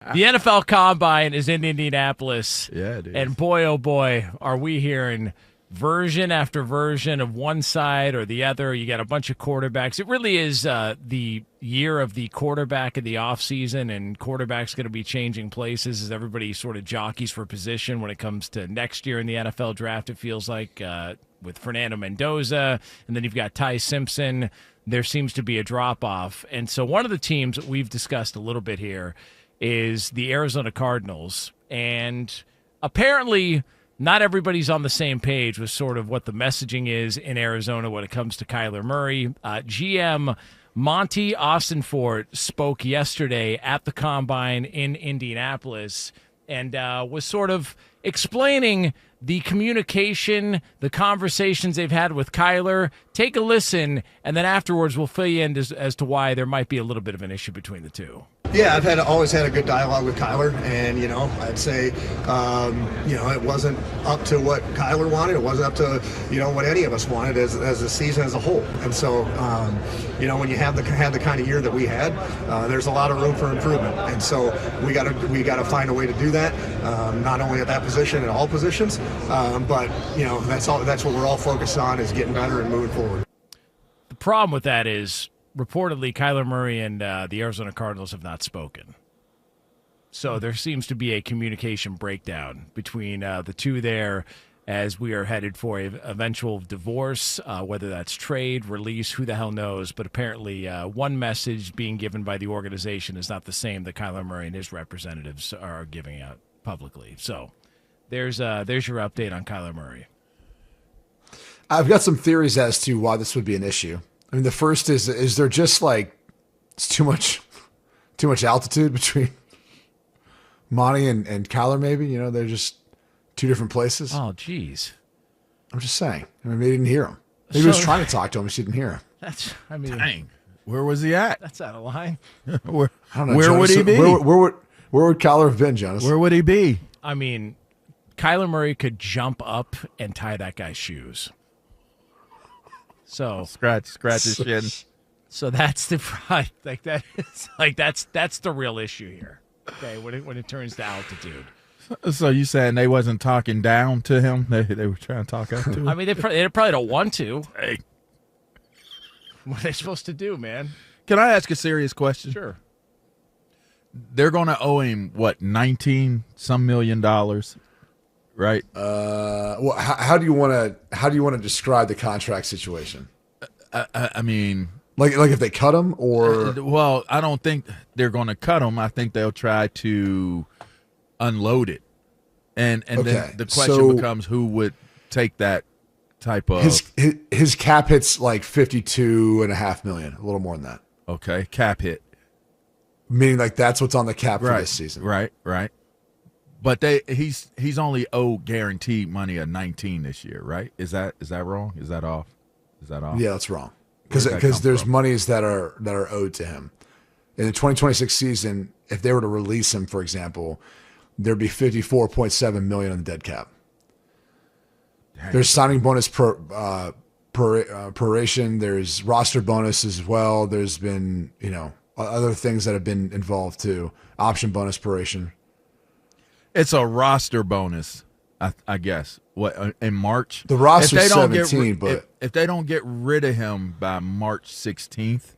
The NFL Combine is in Indianapolis. Yeah, it is. And boy, oh boy, are we hearing version after version of one side or the other. You got a bunch of quarterbacks. It really is the year of the quarterback in the offseason, and quarterback's going to be changing places as everybody sort of jockeys for position when it comes to next year in the NFL draft, it feels like, with Fernando Mendoza. And then you've got Ty Simpson. There seems to be a drop-off. And so one of the teams that we've discussed a little bit here is the Arizona Cardinals. And apparently not everybody's on the same page with sort of what the messaging is in Arizona when it comes to Kyler Murray. GM Monty Austinfort spoke yesterday at the Combine in Indianapolis and was sort of explaining the communication, the conversations they've had with Kyler. Take a listen, and then afterwards we'll fill you in as to why there might be a little bit of an issue between the two. Yeah, I've always had a good dialogue with Kyler, and I'd say it wasn't up to what Kyler wanted. It wasn't up to what any of us wanted as a season as a whole. And so when you have the kind of year that we had, there's a lot of room for improvement. And so we got to find a way to do that, not only at that position, in all positions, but that's what we're all focused on, is getting better and moving forward. The problem with that is, reportedly, Kyler Murray and the Arizona Cardinals have not spoken. So there seems to be a communication breakdown between the two there as we are headed for an eventual divorce, whether that's trade, release, who the hell knows. But apparently one message being given by the organization is not the same that Kyler Murray and his representatives are giving out publicly. So there's your update on Kyler Murray. I've got some theories as to why this would be an issue. I mean, the first is there just it's too much altitude between Monty and Kyler, maybe? They're just two different places. Oh, geez. I'm just saying. I mean, maybe he didn't hear him. Maybe he was trying to talk to him, but she didn't hear him. Dang. Where was he at? That's out of line. I don't know, where Jonas, would he be? Where would Kyler have been, Jonas? Where would he be? I mean, Kyler Murray could jump up and tie that guy's shoes. So scratch his shin. So that's the that's the real issue here. Okay, when it turns to altitude. So you saying they wasn't talking down to him? They were trying to talk up to him. I mean, they probably don't want to. Hey, what are they supposed to do, man? can I ask a serious question? Sure. They're going to owe him what, 19 some million dollars, right? Well, how do you want to describe the contract situation? I mean, like if they cut him, or well, I don't think they're going to cut him. I think they'll try to unload it, and Okay, then the question becomes who would take that type of his cap hits like $52.5 million, a little more than that. Okay, cap hit, meaning like that's what's on the cap for right, this season. Right. But he's only owed guaranteed money of 19 this year, right? Is that wrong? Is that off? Yeah, that's wrong. Because there's monies that are owed to him. In the 2026 season, if they were to release him, for example, there'd be $54.7 million on the dead cap. Dang. There's signing bonus proration. There's roster bonus as well. There's been other things that have been involved too. Option bonus proration. It's a roster bonus, I guess. What, in March? The roster's 17, but if they don't get rid of him by March 16th,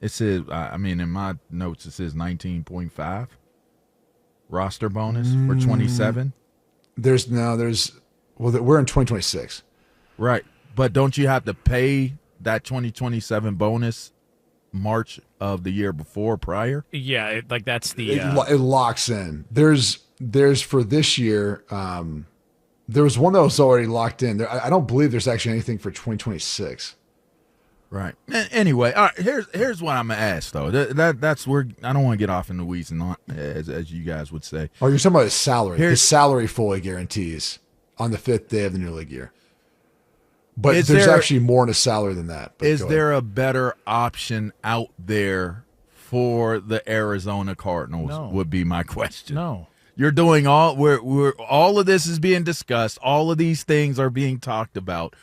it says, I mean, in my notes, it says 19.5 roster bonus for 27. We're in 2026. Right. But don't you have to pay that 2027 bonus March of the year prior? Yeah, that's the... It locks in. There's for this year, there was one that was already locked in. I don't believe there's actually anything for 2026. Right. Anyway, all right, here's what I'm going to ask, though. That's where I don't want to get off in the weeds, and not, as you guys would say. Oh, you're talking about his salary. His salary fully guarantees on the 5th day of the new league year. But there's actually more in his salary than that. Is there a better option out there for the Arizona Cardinals? No. Would be my question. No. You're doing all of this is being discussed. All of these things are being talked about.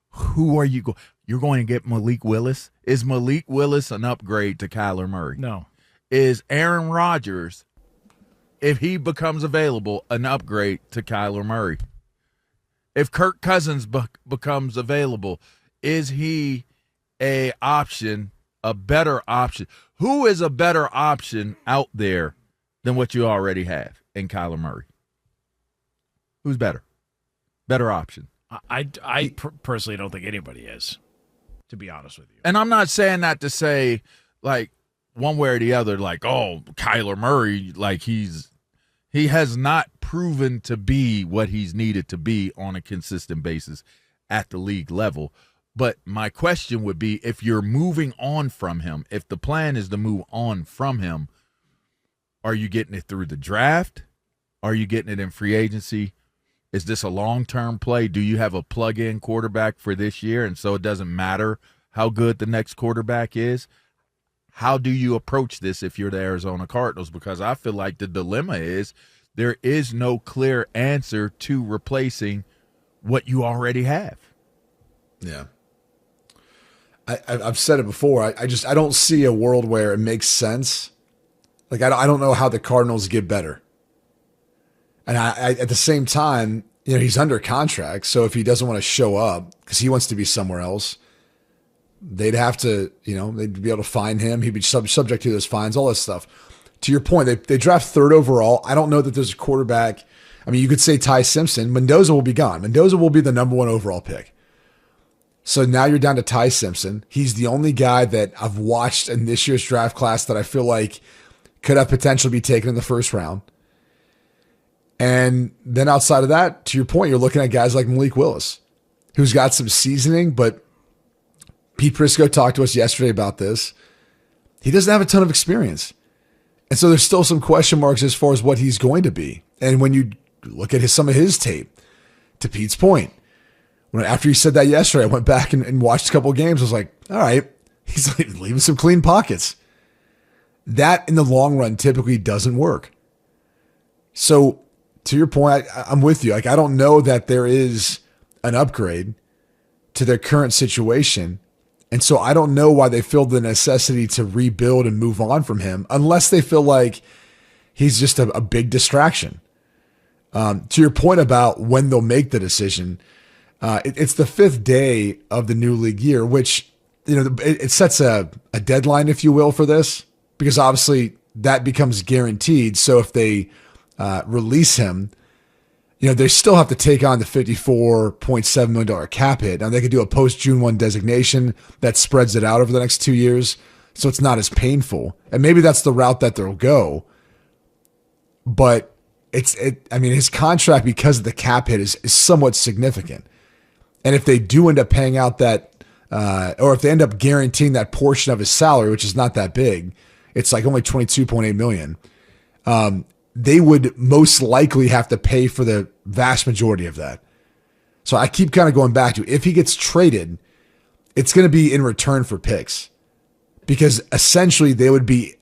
Who are you going? You're going to get Malik Willis? Is Malik Willis an upgrade to Kyler Murray? No. Is Aaron Rodgers if he becomes available, an upgrade to Kyler Murray? If Kirk Cousins becomes available, is he a better option? Who is a better option out there than what you already have in Kyler Murray? Who's better? Better option. I personally don't think anybody is, to be honest with you. And I'm not saying that to say, like, one way or the other, like, oh, Kyler Murray, like, he has not proven to be what he's needed to be on a consistent basis at the league level. But my question would be, if you're moving on from him, if the plan is to move on from him, are you getting it through the draft? Are you getting it in free agency? Is this a long-term play? Do you have a plug-in quarterback for this year, and so it doesn't matter how good the next quarterback is? How do you approach this if you're the Arizona Cardinals? Because I feel like the dilemma is there is no clear answer to replacing what you already have. Yeah. I've said it before. I don't see a world where it makes sense. Like, I don't know how the Cardinals get better. And I at the same time, he's under contract. So if he doesn't want to show up because he wants to be somewhere else, they'd have to, they'd be able to fine him. He'd be subject to those fines, all this stuff. To your point, they draft third overall. I don't know that there's a quarterback. I mean, you could say Ty Simpson. Mendoza will be gone. Mendoza will be the number 1 overall pick. So now you're down to Ty Simpson. He's the only guy that I've watched in this year's draft class that I feel like could have potential be taken in the first round. And then outside of that, to your point, you're looking at guys like Malik Willis, who's got some seasoning, but Pete Prisco talked to us yesterday about this. He doesn't have a ton of experience. And so there's still some question marks as far as what he's going to be. And when you look at some of his tape, to Pete's point, after he said that yesterday, I went back and watched a couple of games. I was like, all right, he's leaving some clean pockets. That in the long run typically doesn't work. So to your point, I'm with you. Like, I don't know that there is an upgrade to their current situation. And so I don't know why they feel the necessity to rebuild and move on from him unless they feel like he's just a big distraction. To your point about when they'll make the decision, it's the 5th day of the new league year, which, it sets a deadline, if you will, for this, because obviously that becomes guaranteed. So if they release him, they still have to take on the $54.7 million cap hit. Now, they could do a post-June 1 designation that spreads it out over the next 2 years, so it's not as painful. And maybe that's the route that they'll go. But his contract, because of the cap hit, is somewhat significant. And if they do end up paying out that, or if they end up guaranteeing that portion of his salary, which is not that big, it's like only $22.8 million. They would most likely have to pay for the vast majority of that. So I keep kind of going back to, if he gets traded, it's going to be in return for picks, because essentially they would be,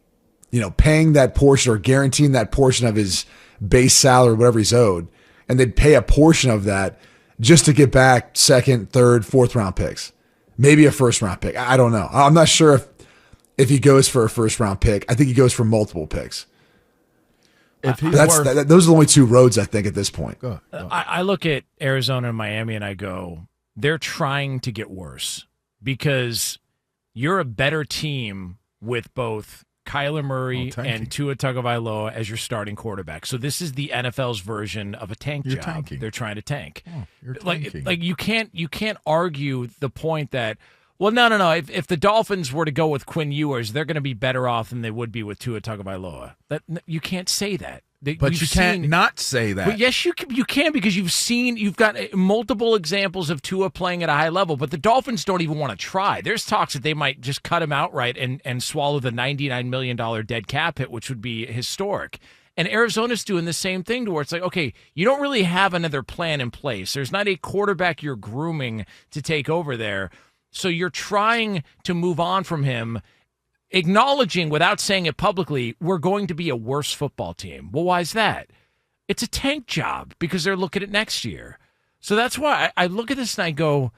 paying that portion or guaranteeing that portion of his base salary, whatever he's owed, and they'd pay a portion of that just to get back 2nd, 3rd, 4th round picks, maybe a 1st round pick. I don't know. I'm not sure if he goes for a 1st round pick. I think he goes for multiple picks. Those are the only 2 roads, I think, at this point. Go. I look at Arizona and Miami and I go, they're trying to get worse, because you're a better team with both Kyler Murray and Tua Tagovailoa as your starting quarterback. So this is the NFL's version of a tank job. Tanking. They're trying to tank. Oh, you're tanking. Like you can't argue the point that, well, no. If the Dolphins were to go with Quinn Ewers, they're going to be better off than they would be with Tua Tagovailoa. You can't say that. But you can't not say that. But yes, you can, because you've got multiple examples of Tua playing at a high level, but the Dolphins don't even want to try. There's talks that they might just cut him outright and swallow the $99 million dead cap hit, which would be historic. And Arizona's doing the same thing, to where it's like, okay, you don't really have another plan in place. There's not a quarterback you're grooming to take over there. So you're trying to move on from him, acknowledging, without saying it publicly, we're going to be a worse football team. Well, why is that? It's a tank job, because they're looking at next year. So that's why I look at this and I go,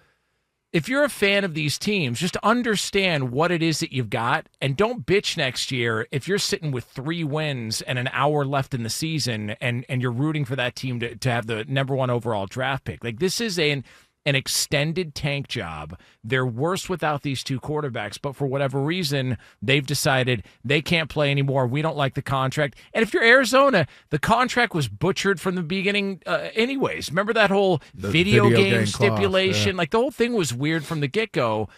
if you're a fan of these teams, just understand what it is that you've got, and don't bitch next year if you're sitting with 3 wins and an hour left in the season and you're rooting for that team to have the number 1 overall draft pick. Like, this is an extended tank job. They're worse without these 2 quarterbacks, but for whatever reason, they've decided they can't play anymore. We don't like the contract. And if you're Arizona, the contract was butchered from the beginning anyways. Remember that whole video game stipulation? Clause, yeah. Like, the whole thing was weird from the get-go.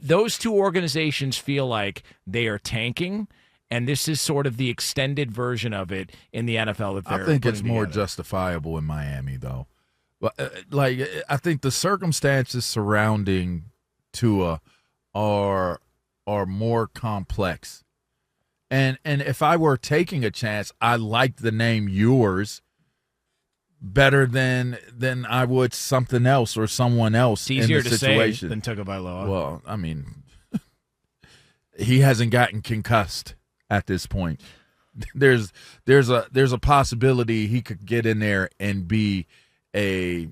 Those 2 organizations feel like they are tanking, and this is sort of the extended version of it in the NFL. That they're I think it's more together. justifiable in Miami, though. Like, I think the circumstances surrounding Tua are more complex. And if I were taking a chance, I like the name yours better than I would something else or someone else. It's easier in the to situation. say than Tagovailoa. Well, I mean, he hasn't gotten concussed at this point. There's a possibility he could get in there and be a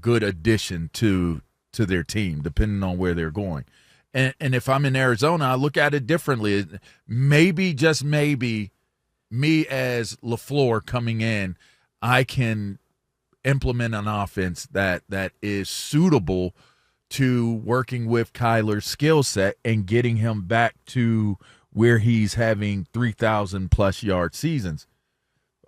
good addition to their team, depending on where they're going. And if I'm in Arizona, I look at it differently. Maybe, just maybe, me as LaFleur coming in, I can implement an offense that is suitable to working with Kyler's skill set and getting him back to where he's having 3,000-plus yard seasons,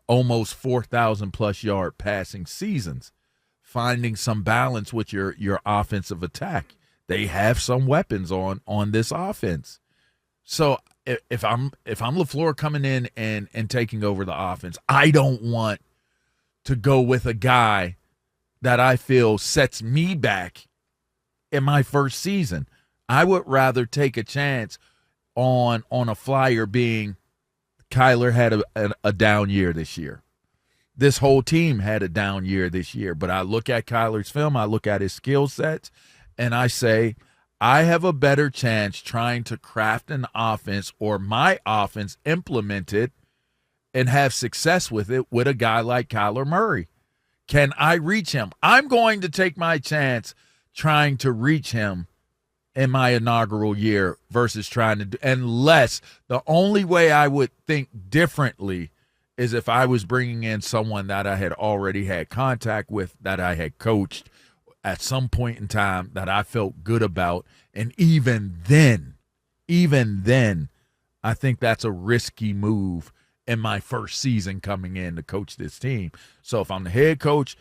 almost 4,000-plus yard passing seasons, finding some balance with your offensive attack. They have some weapons on this offense. So if I'm LaFleur coming in and taking over the offense, I don't want to go with a guy that I feel sets me back in my first season. I would rather take a chance on a flyer being Kyler had a down year this year. This whole team had a down year this year. But I look at Kyler's film, I look at his skill sets, and I say, I have a better chance trying to craft an offense or my offense implemented and have success with it with a guy like Kyler Murray. Can I reach him? I'm going to take my chance trying to reach him in my inaugural year versus trying to do, unless the only way I would think differently is if I was bringing in someone that I had already had contact with, that I had coached at some point in time, that I felt good about. And even then, I think that's a risky move in my first season coming in to coach this team. So if I'm the head coach,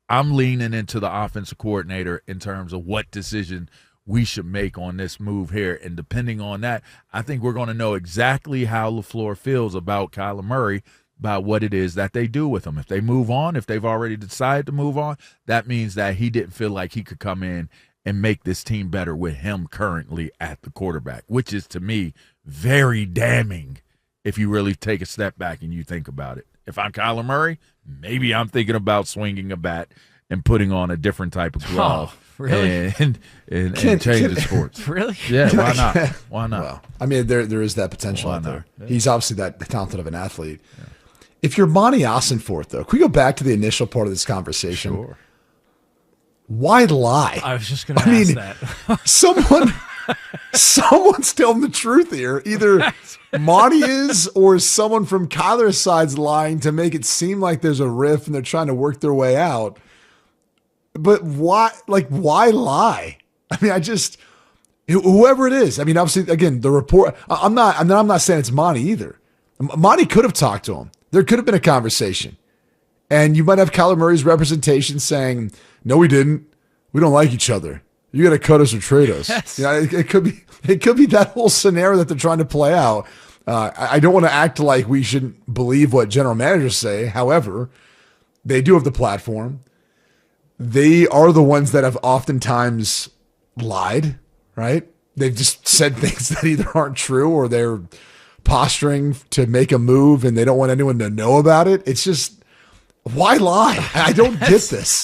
I'm leaning into the offensive coordinator in terms of what decision we should make on this move here. And depending on that, I think we're going to know exactly how LaFleur feels about Kyler Murray, about what it is that they do with him. If they move on, if they've already decided to move on, that means that he didn't feel like he could come in and make this team better with him currently at the quarterback, which is, to me, very damning if you really take a step back and you think about it. If I'm Kyler Murray, maybe I'm thinking about swinging a bat and putting on a different type of glove. Oh, really? And change the sports. Really? Yeah, why not? Why not? Well, I mean, there is that potential Why out there. not? Yeah. He's obviously that talented of an athlete. Yeah. If you're Monty Ossenforth, though, can we go back to the initial part of this conversation? Sure. Why lie? I was just going to ask that. Someone's telling the truth here. Either Monty is, or someone from Kyler's side's lying to make it seem like there's a riff and they're trying to work their way out. But why lie? I mean, whoever it is. I mean, obviously, again, the report. I'm not saying it's Monty either. Monty could have talked to him. There could have been a conversation, and you might have Kyler Murray's representation saying, "No, we didn't. We don't like each other. You got to cut us or trade us." Yes. You know, it could be that whole scenario that they're trying to play out. I don't want to act like we shouldn't believe what general managers say. However, they do have the platform. They are the ones that have oftentimes lied, right? They've just said things that either aren't true or they're posturing to make a move and they don't want anyone to know about it. It's just, why lie? I don't get this.